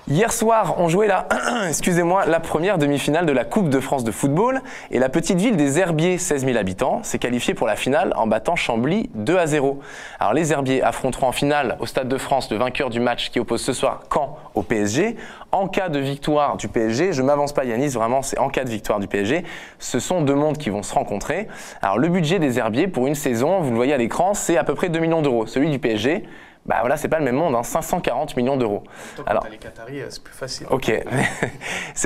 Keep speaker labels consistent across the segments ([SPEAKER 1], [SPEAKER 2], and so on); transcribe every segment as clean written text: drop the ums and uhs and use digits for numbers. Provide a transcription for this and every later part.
[SPEAKER 1] Hier soir, on jouait la première demi-finale de la Coupe de France de football et la petite ville des Herbiers, 16 000 habitants, s'est qualifiée pour la finale en battant Chambly 2-0. Alors les Herbiers affronteront en finale au Stade de France le vainqueur du match qui oppose ce soir Caen au PSG. En cas de victoire du PSG, je ne m'avance pas Yanis, vraiment c'est en cas de victoire du PSG, ce sont deux mondes qui vont se rencontrer. Alors le budget des Herbiers pour une saison, vous le voyez à l'écran, c'est à peu près 2 millions d'euros. Celui du PSG, bah voilà, c'est pas le même monde, 540 millions d'euros.
[SPEAKER 2] Alors, les Qataris, c'est plus facile.
[SPEAKER 1] Ok.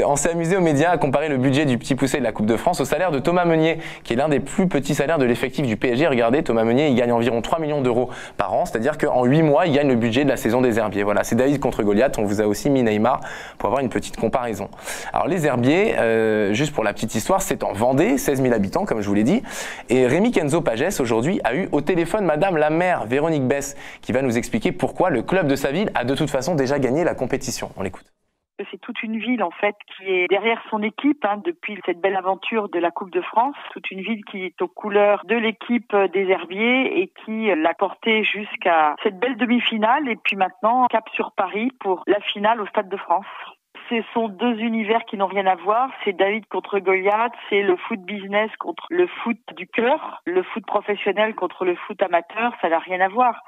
[SPEAKER 1] On s'est amusé aux médias à comparer le budget du petit poussé de la Coupe de France au salaire de Thomas Meunier, qui est l'un des plus petits salaires de l'effectif du PSG. Regardez, Thomas Meunier, il gagne environ 3 millions d'euros par an, c'est-à-dire qu'en 8 mois, il gagne le budget de la saison des Herbiers. Voilà, c'est David contre Goliath, on vous a aussi mis Neymar pour avoir une petite comparaison. Alors les Herbiers, juste pour la petite histoire, c'est en Vendée, 16 000 habitants, comme je vous l'ai dit, et Rémi Kenzo Pagès, aujourd'hui, a eu au téléphone Madame la maire, Véronique Besse, qui va nous expliquer pourquoi le club de sa ville a de toute façon déjà gagné la compétition. On l'écoute.
[SPEAKER 3] C'est toute une ville en fait qui est derrière son équipe depuis cette belle aventure de la Coupe de France. Toute une ville qui est aux couleurs de l'équipe des Herbiers et qui l'a portée jusqu'à cette belle demi-finale et puis maintenant cap sur Paris pour la finale au Stade de France. Ce sont deux univers qui n'ont rien à voir. C'est David contre Goliath, c'est le foot business contre le foot du cœur, le foot professionnel contre le foot amateur, ça n'a rien à voir.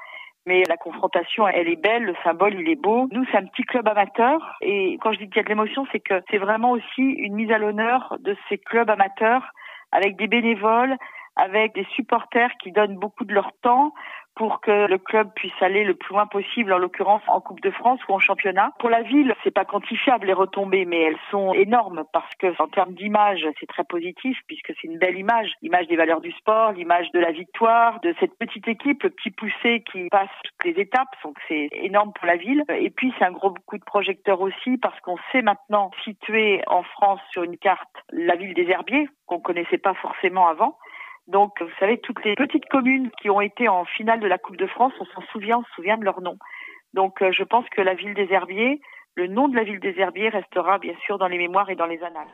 [SPEAKER 3] Mais la confrontation, elle est belle, le symbole, il est beau. Nous, c'est un petit club amateur. Et quand je dis qu'il y a de l'émotion, c'est que c'est vraiment aussi une mise à l'honneur de ces clubs amateurs avec des bénévoles, avec des supporters qui donnent beaucoup de leur temps pour que le club puisse aller le plus loin possible, en l'occurrence en Coupe de France ou en championnat. Pour la ville, c'est pas quantifiable les retombées, mais elles sont énormes parce que en termes d'image, c'est très positif puisque c'est une belle image. L'image des valeurs du sport, l'image de la victoire, de cette petite équipe, le petit poussé qui passe toutes les étapes. Donc c'est énorme pour la ville. Et puis c'est un gros coup de projecteur aussi parce qu'on sait maintenant situer en France sur une carte la ville des Herbiers qu'on connaissait pas forcément avant. Donc, vous savez, toutes les petites communes qui ont été en finale de la Coupe de France, on se souvient de leur nom. Donc, je pense que la ville des Herbiers, le nom de la ville des Herbiers restera bien sûr dans les mémoires et dans les annales.